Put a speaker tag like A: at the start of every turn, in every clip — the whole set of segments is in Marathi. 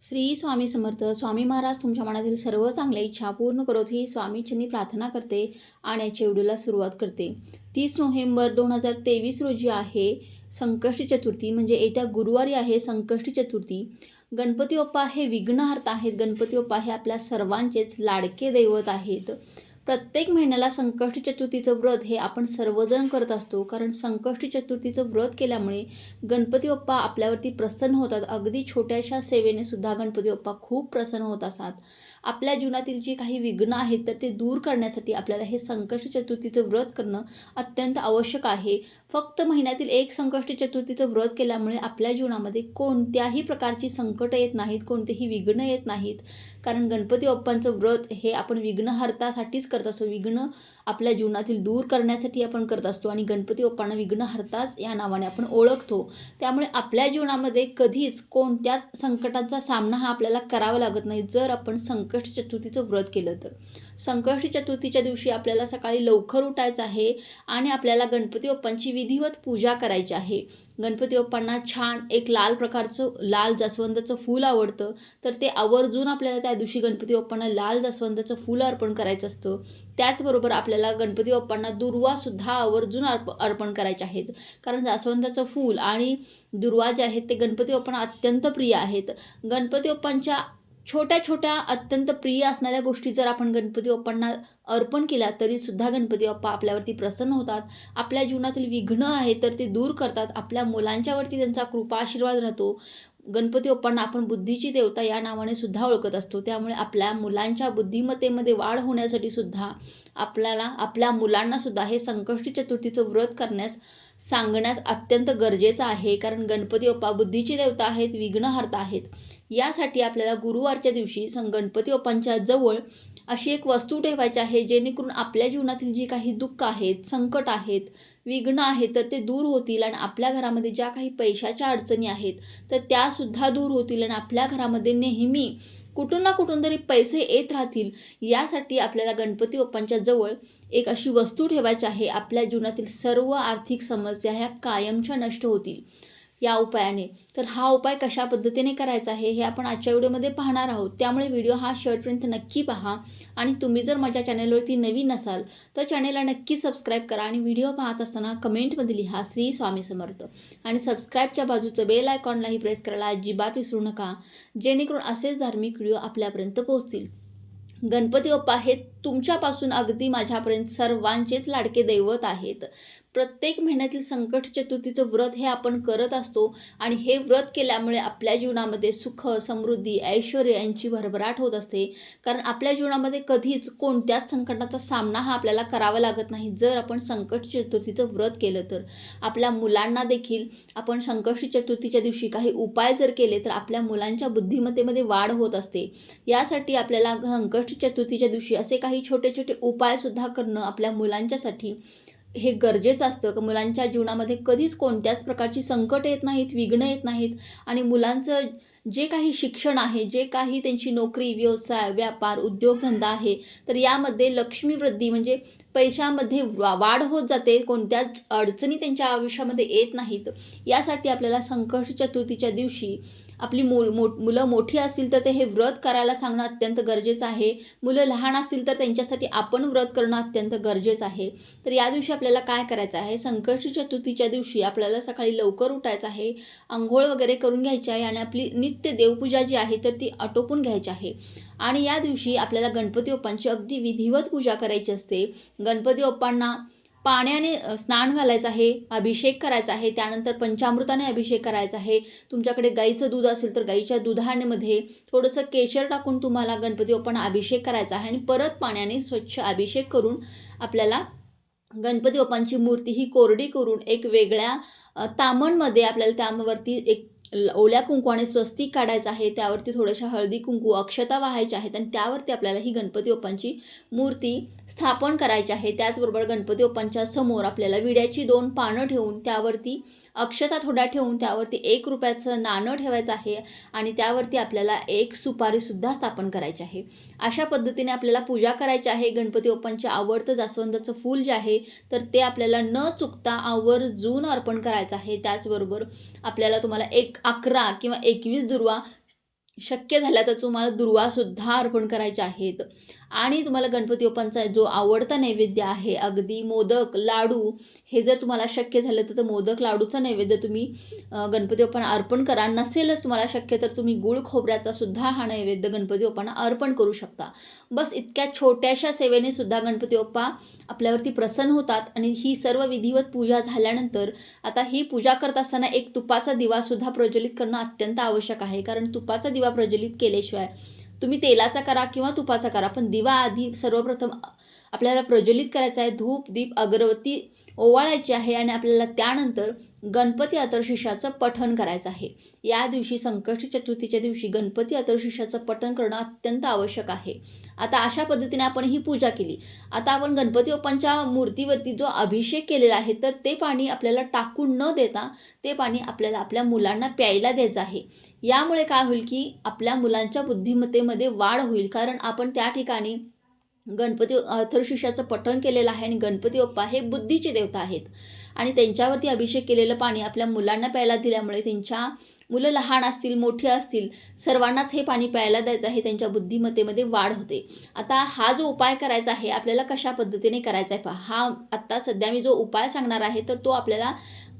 A: श्री स्वामी समर्थ. स्वामी महाराज तुमच्या मनातील सर्व चांगल्या इच्छा पूर्ण करोत ही स्वामींची प्रार्थना करते आणि याच्या व्हिडिओला सुरुवात करते. 30 नोव्हेंबर 2023 रोजी आहे संकष्टी चतुर्थी, म्हणजे येत्या गुरुवारी आहे संकष्टी चतुर्थी. गणपती बाप्पा हे विघ्नहर्ता आहेत. गणपती बाप्पा हे आपल्या सर्वांचेच लाडके दैवत आहेत. प्रत्येक महिन्याला संकष्टी चतुर्थीचं व्रत हे आपण सर्वजण करत असतो, कारण संकष्टी चतुर्थीचं व्रत केल्यामुळे गणपती बाप्पा आपल्यावरती प्रसन्न होतात. अगदी छोट्याशा सेवेने सुद्धा गणपती बाप्पा खूप प्रसन्न होत असतात. आपल्या जीवनातील जी काही विघ्न आहेत तर ते दूर करण्यासाठी आपल्याला हे संकष्टी चतुर्थीचं व्रत करणं अत्यंत आवश्यक आहे. फक्त महिन्यातील एक संकष्टी चतुर्थीचं व्रत केल्यामुळे आपल्या जीवनामध्ये कोणत्याही प्रकारची संकट येत नाहीत, कोणतेही विघ्न येत नाहीत. कारण गणपती बाप्पांचं व्रत हे आपण विघ्नहर्तासाठीच करत असतो. विघ्न आपल्या जीवनातील दूर करण्यासाठी आपण करत असतो आणि गणपती बाप्पांना विघ्नहर्ताच या नावाने आपण ओळखतो. त्यामुळे आपल्या जीवनामध्ये कधीच कोणत्याच संकटांचा सामना हा आपल्याला करावा लागत नाही जर आपण संकष्टी चतुर्थीचं व्रत केलं तर. संकष्टी चतुर्थीच्या दिवशी आपल्याला सकाळी लवकर उठायचं आहे आणि आपल्याला गणपती बाप्पांची विधिवत पूजा करायची आहे. गणपती बाप्पांना छान एक लाल प्रकारचं लाल जास्वंदाचं फूल आवडतं, तर ते आवर्जून आपल्याला त्या दिवशी गणपती बाप्पांना लाल जास्वंदाचं फूल अर्पण करायचं असतं. त्याचबरोबर आपल्याला गणपती बाप्पांना दुर्वासुद्धा आवर्जून अर्पण करायचे आहेत, कारण जास्वंदाचं फूल आणि दुर्वा जे आहेत ते गणपती बाप्पांना अत्यंत प्रिय आहेत. गणपती बाप्पांच्या छोट्या छोट्या अत्यंत प्रिय असणाऱ्या गोष्टी जर आपण गणपती बाप्पांना अर्पण केल्या तरीसुद्धा गणपती बाप्पा आपल्यावरती प्रसन्न होतात. आपल्या जीवनातील विघ्न आहे तर ते दूर करतात. आपल्या मुलांच्यावरती त्यांचा कृपा आशीर्वाद राहतो. गणपती बाप्पांना आपण बुद्धीची देवता या नावाने सुद्धा ओळखत असतो. त्यामुळे आपल्या मुलांच्या बुद्धिमत्तेमध्ये वाढ होण्यासाठी सुद्धा आपल्याला आपल्या मुलांना सुद्धा हे संकष्टी चतुर्थीचं व्रत करण्यास सांगण्यास अत्यंत गरजेचं आहे. कारण गणपती बाप्पा बुद्धीची देवता आहेत, विघ्नहर्ता आहेत. यासाठी आपल्याला गुरुवारच्या दिवशी गणपती बाप्पांच्या जवळ अशी एक वस्तू ठेवायची आहे, जेणेकरून आपल्या जीवनातील जी काही दुःख आहेत, संकट आहेत, विघ्न आहेत तर ते दूर होतील आणि आपल्या घरामध्ये ज्या काही पैशाच्या अडचणी आहेत तर त्यासुद्धा दूर होतील आणि आपल्या घरामध्ये नेहमी कुठून ना कुठून तरी पैसे येत राहतील. यासाठी आपल्याला गणपती बाप्पांच्या जवळ एक अशी वस्तू ठेवायची आहे. आपल्या जीवनातील सर्व आर्थिक समस्या ह्या कायमच्या नष्ट होतील या उपायाने. तर हा उपाय कशा पद्धतीने करायचा आहे हे आपण आजच्या व्हिडिओमध्ये पाहणार आहोत. त्यामुळे व्हिडिओ हा शेवटपर्यंत नक्की पहा. आणि तुम्ही जर माझ्या चॅनलवरती नवीन असाल तर चॅनलला नक्की सबस्क्राईब करा आणि व्हिडिओ पाहत असताना कमेंटमध्ये लिहा श्री स्वामी समर्थ. आणि सबस्क्राईबच्या बाजूचं बेल आयकॉनलाही प्रेस करायला अजिबात विसरू नका, जेणेकरून असेच धार्मिक व्हिडिओ आपल्यापर्यंत पोहोचतील. गणपती बाप्पा हे तुमच्यापासून अगदी माझ्यापर्यंत सर्वांचेच लाडके दैवत आहेत. प्रत्येक महिन्यातील संकट चतुर्थीचं व्रत हे आपण करत असतो आणि हे व्रत केल्यामुळे आपल्या जीवनामध्ये सुख, समृद्धी, ऐश्वर यांची भरभराट होत असते. कारण आपल्या जीवनामध्ये कधीच कोणत्याच संकटाचा सामना हा आपल्याला करावा लागत नाही जर आपण संकट चतुर्थीचं व्रत केलं तर. आपल्या मुलांना देखील आपण संकष्टी चतुर्थीच्या दिवशी काही उपाय जर केले तर आपल्या मुलांच्या बुद्धिमत्तेमध्ये वाढ होत असते. यासाठी आपल्याला संकष्टी चतुर्थीच्या दिवशी असे काही छोटे छोटे उपायसुद्धा करणं आपल्या मुलांच्यासाठी हे गरजेचं असतं. की मुलांच्या जीवनामध्ये कधीच कोणत्याच प्रकारची संकट येत नाहीत, विघ्न येत नाहीत आणि मुलांचं जे काही शिक्षण आहे, जे काही त्यांची नोकरी, व्यवसाय, व्यापार, उद्योगधंदा आहे तर यामध्ये लक्ष्मी वृद्धी म्हणजे पैशामध्ये वाढ होत जाते. कोणत्याच अडचणी त्यांच्या आयुष्यामध्ये येत नाहीत. यासाठी आपल्याला संकष्टी चतुर्थीच्या दिवशी आपली मुलं मोठी असतील तर ते हे व्रत करायला सांगणं अत्यंत गरजेचं आहे. मुलं लहान असतील तर त्यांच्यासाठी आपण व्रत करणं अत्यंत गरजेचं आहे. तर या दिवशी आपल्याला काय करायचं आहे, संकष्टी चतुर्थीच्या दिवशी आपल्याला सकाळी लवकर उठायचं आहे, अंघोळ वगैरे करून घ्यायची आहे आणि आपली नित्य देवपूजा जी आहे तर ती आटोपून घ्यायची आहे. आणि या दिवशी आपल्याला गणपती बाप्पांची अगदी विधिवत पूजा करायची असते. गणपती बाप्पांना पाण्याने स्नान घालायचं आहे, अभिषेक करायचा आहे, त्यानंतर पंचामृताने अभिषेक करायचा आहे. तुमच्याकडे गाईचं दूध असेल तर गाईच्या दुधामध्ये थोडंसं केशर टाकून तुम्हाला गणपती बाप्पांना अभिषेक करायचा आहे आणि परत पाण्याने स्वच्छ अभिषेक करून आपल्याला गणपती बाप्पांची मूर्ती ही कोरडी करून एक वेगळ्या तामणमध्ये आपल्याला त्यावरती एक ओल्या कुंकवाने स्वस्तिक काढायचं आहे. त्यावरती थोड्याशा हळदी कुंकू अक्षता वाहायच्या आहेत आणि त्यावरती आपल्याला ही गणपती बाप्पांची मूर्ती स्थापन करायची आहे. त्याचबरोबर गणपती बाप्पांच्या समोर आपल्याला विड्याची 2 पानं ठेवून त्यावरती अक्षता थोड्या ठेवून त्यावरती 1 रुपयाचं नाणं ठेवायचं आहे आणि त्यावरती आपल्याला एक सुपारीसुद्धा स्थापन करायची आहे. अशा पद्धतीने आपल्याला पूजा करायची आहे. गणपती बाप्पांचे आवडतं जास्वंदाचं फूल जे आहे तर ते आपल्याला न चुकता आवर्जून अर्पण करायचं आहे. त्याचबरोबर आपल्याला तुम्हाला 11 किंवा 21 दुर्वा शक्य झालं तर तुम्हाला दुर्वासुद्धा अर्पण करायचे आहेत. आणि तुम्हाला गणपती बाप्पांचा जो आवडता नैवेद्य आहे, अगदी मोदक, लाडू, हे जर तुम्हाला शक्य झालं तर मोदक, लाडूचा नैवेद्य तुम्ही गणपती बाप्पांना अर्पण करा. नसेलच तुम्हाला शक्य तर तुम्ही गूळ खोबऱ्याचा सुद्धा हा नैवेद्य गणपती बाप्पांना अर्पण करू शकता. बस इतक्या छोट्याशा सेवेने सुद्धा गणपती बाप्पा आपल्यावरती प्रसन्न होतात. आणि ही सर्व विधिवत पूजा झाल्यानंतर आता ही पूजा करत असताना एक तुपाचा दिवासुद्धा प्रज्वलित करणं अत्यंत आवश्यक आहे. कारण तुपाचा दिवा प्रज्वलित केल्याशिवाय, तुम्ही तेलाचा करा किंवा तुपाचा करा, पण दिवा आधी सर्वप्रथम आपल्याला प्रज्वलित करायचा आहे. धूप, दीप, अगरबत्ती ओवाळायची आहे आणि आपल्याला त्यानंतर गणपती अथर्वशीर्षाचं पठण करायचं आहे. या दिवशी संकष्टी चतुर्थीच्या दिवशी गणपती अथर्वशीर्षाचं पठण करणं अत्यंत आवश्यक आहे. आता अशा पद्धतीने आपण ही पूजा केली. आता आपण गणपती बाप्पांच्या मूर्तीवरती जो अभिषेक केलेला आहे, तर ते पाणी आपल्याला टाकून न देता ते पाणी आपल्याला आपल्या मुलांना प्यायला द्यायचं आहे. यामुळे काय होईल की आपल्या मुलांच्या बुद्धिमत्तेमध्ये वाढ होईल. कारण आपण त्या ठिकाणी गणपती अथर्वशीर्षाचं पठण केलेलं आहे आणि गणपती बाप्पा हे बुद्धीचे देवता आहेत. आणि त्यांच्यावरती अभिषेक केलेलं पाणी आपल्या मुलांना प्यायला दिल्यामुळे त्यांच्या मुलं लहान असतील, मोठी असतील, सर्वांनाच हे पाणी प्यायला द्यायचं आहे. त्यांच्या बुद्धिमत्तेमध्ये वाढ होते. आता हा जो उपाय करायचा आहे आपल्याला कशा पद्धतीने करायचा आहे पहा. हा आत्ता सध्या मी जो उपाय सांगणार आहे तर तो आपल्याला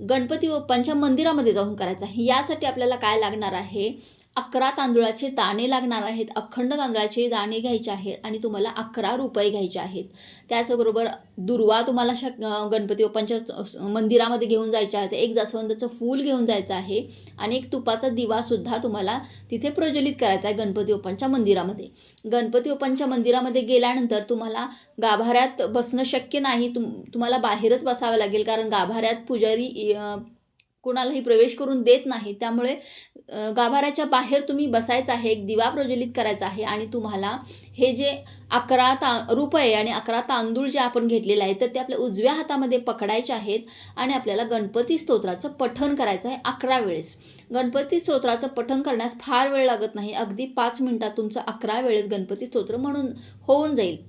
A: गणपती बाप्पांच्या मंदिरामध्ये जाऊन करायचा आहे. यासाठी आपल्याला काय लागणार आहे, 11 तांदूळाचे दाणे लागणार आहेत. अखंड तांदळाचे दाणे घ्यायचे आहेत आणि तुम्हाला 11 रुपये घ्यायचे आहेत. त्याचबरोबर दुर्वा तुम्हाला गणपती बाप्पांच्या मंदिरामध्ये घेऊन जायचे आहेत. एक जास्वंदाचं फूल घेऊन जायचं आहे आणि एक तुपाचा दिवासुद्धा तुम्हाला तिथे प्रज्वलित करायचा आहे गणपती बाप्पांच्या मंदिरामध्ये. गणपती बाप्पांच्या मंदिरामध्ये गेल्यानंतर तुम्हाला गाभाऱ्यात बसणं शक्य नाही. तुम्हाला बाहेरच बसावं लागेल. कारण गाभाऱ्यात पुजारी कोणालाही प्रवेश करून देत नाही. त्यामुळे गाभाऱ्याच्या बाहेर तुम्ही बसायचं आहे. एक दिवा प्रज्वलित करायचा आहे आणि तुम्हाला हे जे 11 रुपये आणि 11 तांदूळ जे आपण घेतलेले आहे तर ते आपल्या उजव्या हातामध्ये पकडायचे आहेत आणि आपल्याला गणपती स्तोत्राचं पठण करायचं आहे 11 वेळेस. गणपती स्तोत्राचं पठण करण्यास फार वेळ लागत नाही. अगदी 5 मिनिटात तुमचं 11 वेळेस गणपती स्तोत्र म्हणून होऊन जाईल.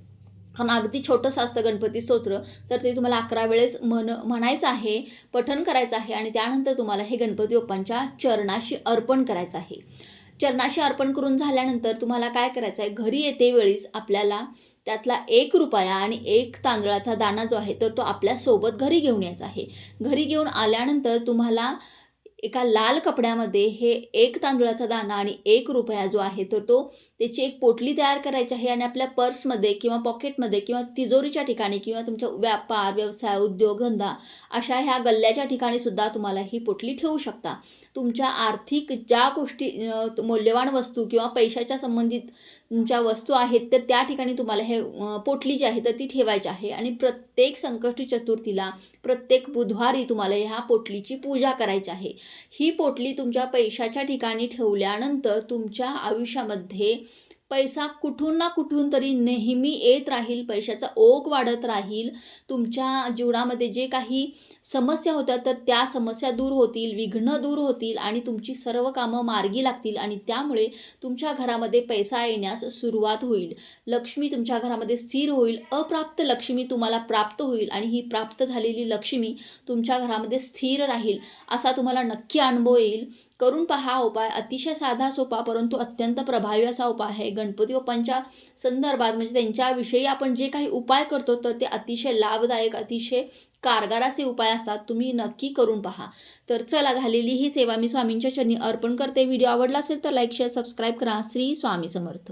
A: कारण अगदी छोटंसं असतं गणपती स्तोत्र, तर ते तुम्हाला 11 वेळेस म्हणायचं आहे, पठण करायचं आहे आणि त्यानंतर तुम्हाला हे गणपती बाप्पांच्या चरणाशी अर्पण करायचं आहे. चरणाशी अर्पण करून झाल्यानंतर तुम्हाला काय करायचं आहे, घरी येते वेळीस आपल्याला त्यातला 1 रुपया आणि 1 तांदळाचा दाणा जो आहे तर तो आपल्यासोबत घरी घेऊन यायचा आहे. घरी घेऊन आल्यानंतर तुम्हाला एका लाल कपड्यामध्ये हे 1 तांदूळाचा दाणा आणि 1 रुपया जो आहे तर तो त्याची एक पोटली तयार करायची आहे आणि आपल्या पर्समध्ये किंवा पॉकेटमध्ये किंवा तिजोरीच्या ठिकाणी किंवा तुमच्या व्यापार, व्यवसाय, उद्योगधंदा अशा ह्या गल्ल्याच्या ठिकाणी सुद्धा तुम्हाला ही पोटली ठेवू शकता. तुमच्या आर्थिक ज्या गोष्टी मौल्यवान वस्तू किंवा पैशाच्या संबंधित तुमच्या वस्तू आहेत तर त्या ठिकाणी तुम्हाला हे पोटली जी आहे तर ती ठेवायची आहे. आणि प्रत्येक संकष्टी चतुर्थीला, प्रत्येक बुधवारी तुम्हाला ह्या पोटलीची पूजा करायची आहे. ही पोटली तुमच्या पैशाच्या ठिकाणी ठेवल्यानंतर तुमच्या आयुष्यामध्ये पैसा कुठून ना कुठून तरी नेहमी येत राहील. पैशाचा ओघ वाढत राहील. तुमच्या जीवनामध्ये जे काही समस्या होत्या तर त्या समस्या दूर होतील, विघ्न दूर होतील आणि तुमची सर्व कामं मार्गी लागतील आणि त्यामुळे तुमच्या घरामध्ये पैसा येण्यास सुरुवात होईल. लक्ष्मी तुमच्या घरामध्ये स्थिर होईल. अप्राप्त लक्ष्मी तुम्हाला प्राप्त होईल आणि ही प्राप्त झालेली लक्ष्मी तुमच्या घरामध्ये स्थिर राहील. असा तुम्हाला नक्की अनुभव येईल. करून पहा उपाय. अतिशय साधा सोपा परंतु अत्यंत प्रभावी असा उपाय आहे. गणपती बाप्पांच्या संदर्भात म्हणजे त्यांच्याविषयी आपण जे काही उपाय करतो तर ते अतिशय लाभदायक, अतिशय कारगर असे उपाय असतात. तुम्ही नक्की करून पहा. तर चला, झालेली ही सेवा मी स्वामींच्या चरणी अर्पण करते. व्हिडिओ आवडला असेल तर लाईक, शेअर, सबस्क्राईब करा. श्री स्वामी समर्थ.